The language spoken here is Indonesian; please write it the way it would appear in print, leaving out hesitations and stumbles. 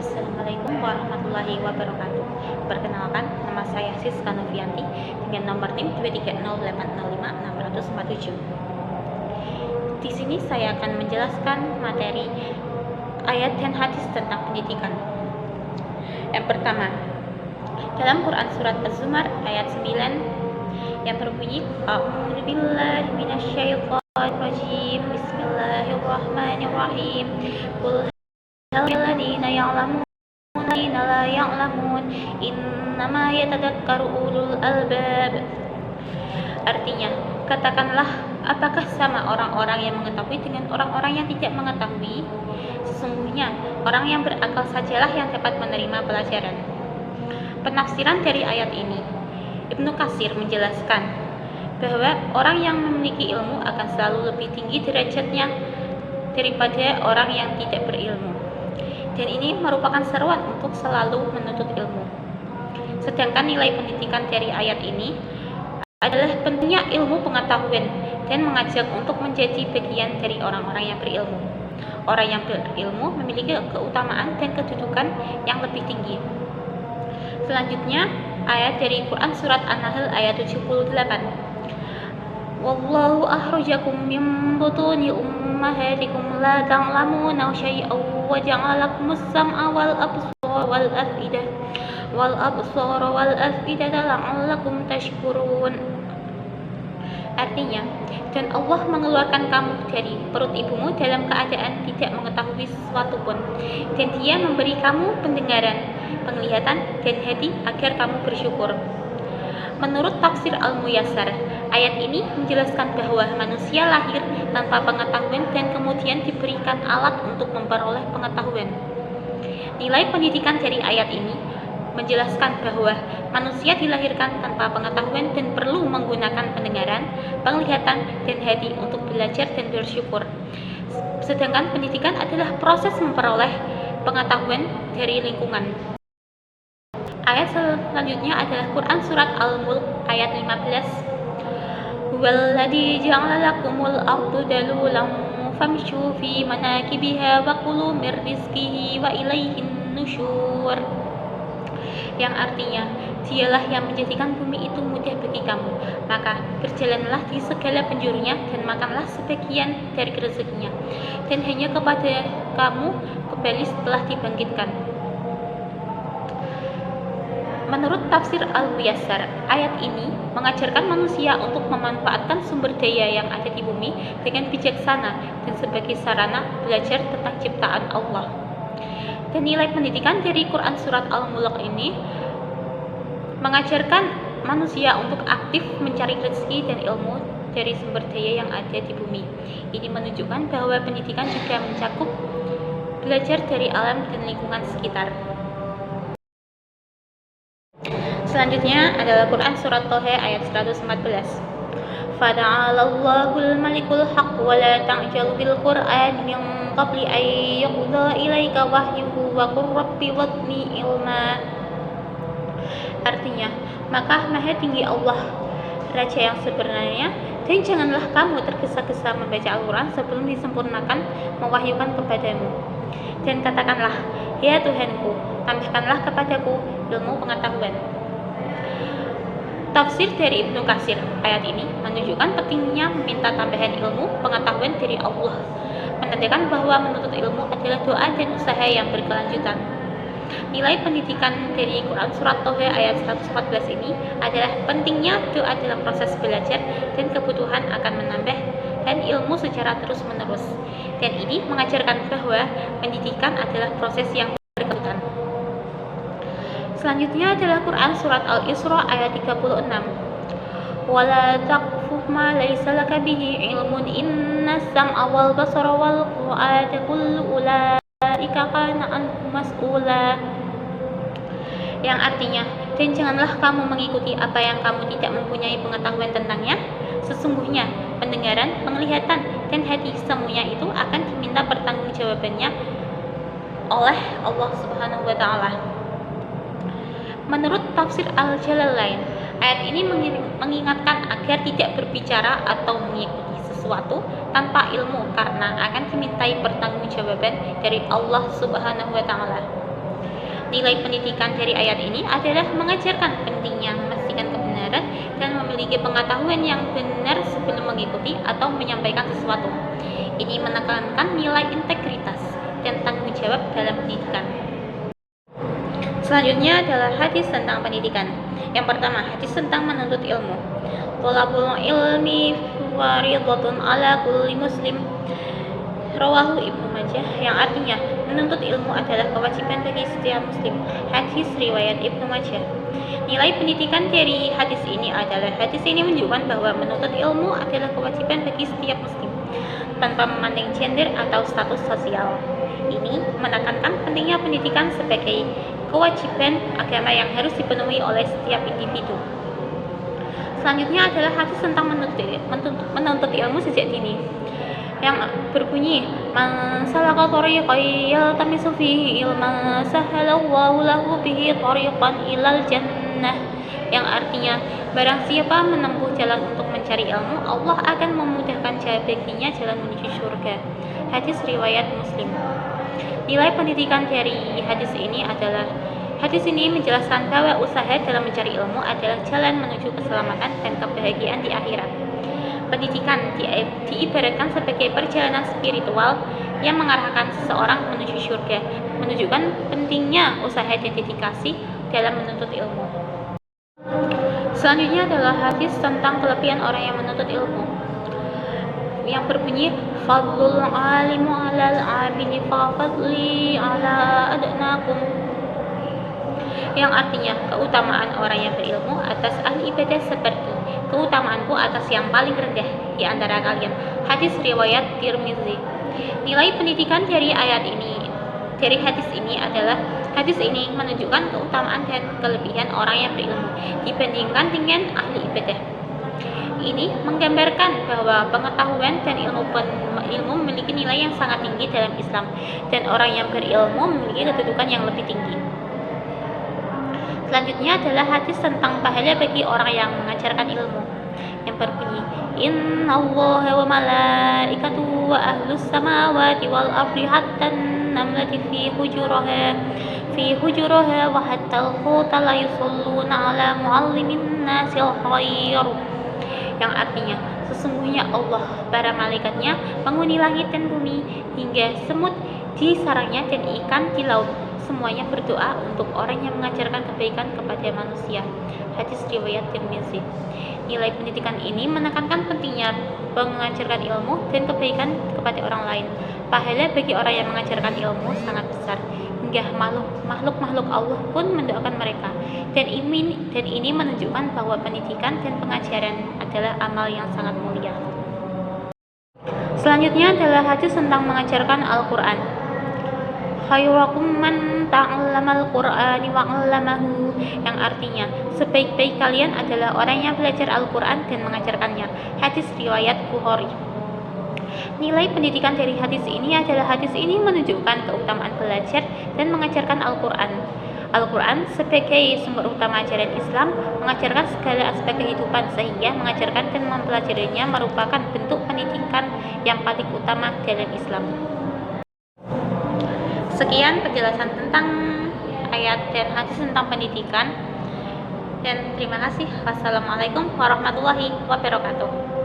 Assalamualaikum warahmatullahi wabarakatuh. Perkenalkan, nama saya Siska Novianti dengan nomor NIM 230805647. Di sini saya akan menjelaskan materi ayat dan hadis tentang pendidikan. Yang pertama, dalam Quran surat Az-Zumar ayat 9 yang berbunyi A'udzubillahi minasyaitonirrajim. Bismillahirrahmanirrahim. Qul hal ladzina ya'lamun ladzina la ya'lamun innama yatadakkaru ulul albab. Artinya, katakanlah, apakah sama orang-orang yang mengetahui dengan orang-orang yang tidak mengetahui? Sesungguhnya, orang yang berakal sajalah yang dapat menerima pelajaran. Penafsiran dari ayat ini, Ibnu Katsir menjelaskan bahwa orang yang memiliki ilmu akan selalu lebih tinggi derajatnya daripada orang yang tidak berilmu. Dan ini merupakan seruan untuk selalu menuntut ilmu. Sedangkan nilai pendidikan dari ayat ini adalah pentingnya ilmu pengetahuan dan mengajak untuk menjadi bagian dari orang-orang yang berilmu. Orang yang berilmu memiliki keutamaan dan kedudukan yang lebih tinggi. Selanjutnya, ayat dari Quran surat An-Nahl ayat 78. Wallahu akhrajakum min butuni ummahatikum la ta'lamuna syai'an wa ja'alakumus sam'a wal absara wal afidata la'allakum tashkurun. Artinya, dan Allah mengeluarkan kamu dari perut ibumu dalam keadaan tidak mengetahui sesuatu pun, dan Dia memberi kamu pendengaran, penglihatan, dan hati agar kamu bersyukur. Menurut tafsir Al-Muyassar, ayat ini menjelaskan bahwa manusia lahir tanpa pengetahuan dan kemudian diberikan alat untuk memperoleh pengetahuan. Nilai pendidikan dari ayat ini menjelaskan bahwa manusia dilahirkan tanpa pengetahuan dan perlu menggunakan pendengaran, penglihatan, dan hati untuk belajar dan bersyukur. Sedangkan pendidikan adalah proses memperoleh pengetahuan dari lingkungan. Ayat selanjutnya adalah Quran surat Al-Mulk ayat 15. Huwallazi ja'ala lakumul arda dalulan famshu fi manakibiha wa kulu mir rizqihi wa ilaihin nusyur. Yang artinya, Dialah yang menjadikan bumi itu mudah bagi kamu, maka berjalanlah di segala penjurunya dan makanlah sebagian dari rezekinya, dan hanya kepada kamu kembali setelah dibangkitkan. Menurut tafsir Al-Muyassar, ayat ini mengajarkan manusia untuk memanfaatkan sumber daya yang ada di bumi dengan bijaksana dan sebagai sarana belajar tentang ciptaan Allah. Dan nilai pendidikan dari Quran surat Al-Mulk ini mengajarkan manusia untuk aktif mencari rezeki dan ilmu dari sumber daya yang ada di bumi. Ini menunjukkan bahwa pendidikan juga mencakup belajar dari alam dan lingkungan sekitar. Selanjutnya adalah Quran surat Thaha ayat 114. Fata'alallahul malikul haq wa la ta'jalu bil Qur'an min qabli an yuqda ilaika wahyuhu wa qur rabbi wadni ilma. Artinya, maka Maha Tinggi Allah, Raja yang sebenarnya, dan janganlah kamu tergesa-gesa membaca Al-Quran sebelum disempurnakan mewahyukan kepadamu. Dan katakanlah, ya Tuhanku, tambahkanlah kepadaku ilmu pengetahuan. Tafsir dari Ibnu Katsir, ayat ini menunjukkan pentingnya meminta tambahan ilmu pengetahuan dari Allah, menandakan bahwa menuntut ilmu adalah doa dan usaha yang berkelanjutan. Nilai pendidikan dari Quran surat Thaha ayat 114 ini adalah pentingnya doa dalam proses belajar dan kebutuhan akan menambah dan ilmu secara terus-menerus. Dan ini mengajarkan bahwa pendidikan adalah proses yang berkelanjutan. Selanjutnya adalah Quran surat Al-Isra ayat 36. Wala taqfu ma laysa laka bihi ilmun innas sam'a wal basara wal fu'ada kullu ulaika kana anhu mas'ula. Yang artinya, dan janganlah kamu mengikuti apa yang kamu tidak mempunyai pengetahuan tentangnya. Sesungguhnya pendengaran, penglihatan, dan hati semuanya itu akan diminta pertanggungjawabannya oleh Allah Subhanahu wa taala. Menurut tafsir Al-Jalalain, ayat ini mengingatkan agar tidak berbicara atau mengikuti sesuatu tanpa ilmu karena akan dimintai pertanggungjawaban dari Allah Subhanahu wa taala. Nilai pendidikan dari ayat ini adalah mengajarkan pentingnya memastikan kebenaran dan memiliki pengetahuan yang benar sebelum mengikuti atau menyampaikan sesuatu. Ini menekankan nilai integritas dan tanggung jawab dalam pendidikan. Selanjutnya adalah hadis tentang pendidikan. Yang pertama, hadis tentang menuntut ilmu. Thalabul ilmi fardhatun ala kulli muslim. Rawahu Ibnu Majah, yang artinya menuntut ilmu adalah kewajiban bagi setiap muslim. Hadis riwayat Ibnu Majah. Nilai pendidikan dari hadis ini adalah hadis ini menunjukkan bahwa menuntut ilmu adalah kewajiban bagi setiap muslim tanpa memandang gender atau status sosial. Ini menekankan pentingnya pendidikan sebagai kewajiban agama yang harus dipenuhi oleh setiap individu. Selanjutnya adalah hadis tentang menuntut ilmu sejak dini, yang berbunyi man salaka tariqan yaltamisu fihi ilman sahalallahu lahu bihi tariqan ilal jannah, yang artinya barang siapa menempuh jalan untuk mencari ilmu, Allah akan memudahkan baginya jalan menuju surga. Hadis riwayat Muslim. Nilai pendidikan dari hadis ini adalah hadis ini menjelaskan bahwa usaha dalam mencari ilmu adalah jalan menuju keselamatan dan kebahagiaan di akhirat. Pendidikan diibaratkan sebagai perjalanan spiritual yang mengarahkan seseorang menuju surga, menunjukkan pentingnya usaha dan dedikasi dalam menuntut ilmu. Selanjutnya adalah hadis tentang kelebihan orang yang menuntut ilmu, yang berbunyi fadlul alimu alal abidi fadli ala adnakum, yang artinya keutamaan orang yang berilmu atas ahli ibadah seperti keutamaanku atas yang paling rendah di antara kalian. Hadis riwayat Tirmizi. Nilai pendidikan dari hadis ini adalah hadis ini menunjukkan keutamaan dan kelebihan orang yang berilmu dibandingkan dengan ahli ibadah. Ini menggambarkan bahwa pengetahuan dan ilmu memiliki nilai yang sangat tinggi dalam Islam, dan orang yang berilmu memiliki kedudukan yang lebih tinggi. Selanjutnya adalah hadis tentang pahala bagi orang yang mengajarkan ilmu, yang berbunyi innallaha wa malaikatahu wa ahlus samawati wal ardi hatta namlati fi hujuraha wa hatta al-huta la yusalluna ala muallimin nasil khair, yang artinya sesungguhnya Allah, para malaikatnya, penghuni langit dan bumi, hingga semut di sarangnya dan ikan di laut, semuanya berdoa untuk orang yang mengajarkan kebaikan kepada manusia. Hadis riwayat Tirmizi. Nilai pendidikan ini menekankan pentingnya mengajarkan ilmu dan kebaikan kepada orang lain. Pahala bagi orang yang mengajarkan ilmu sangat besar, hingga makhluk-makhluk Allah pun mendoakan mereka. Dan ini menunjukkan bahwa pendidikan dan pengajaran adalah amal yang sangat mulia. Selanjutnya adalah hadis tentang mengajarkan Al-Quran. Khairukum man ta'allamal Qur'ani wa 'allamahu, yang artinya sebaik-baik kalian adalah orang yang belajar Al-Quran dan mengajarkannya. Hadis riwayat Bukhari. Nilai pendidikan dari hadis ini adalah hadis ini menunjukkan keutamaan belajar dan mengajarkan Al-Quran. Al-Quran sebagai sumber utama ajaran Islam mengajarkan segala aspek kehidupan, sehingga mengajarkan dan mempelajarinya merupakan bentuk pendidikan yang paling utama dalam Islam. Sekian penjelasan tentang ayat dan hadis tentang pendidikan, dan terima kasih. Wassalamualaikum warahmatullahi wabarakatuh.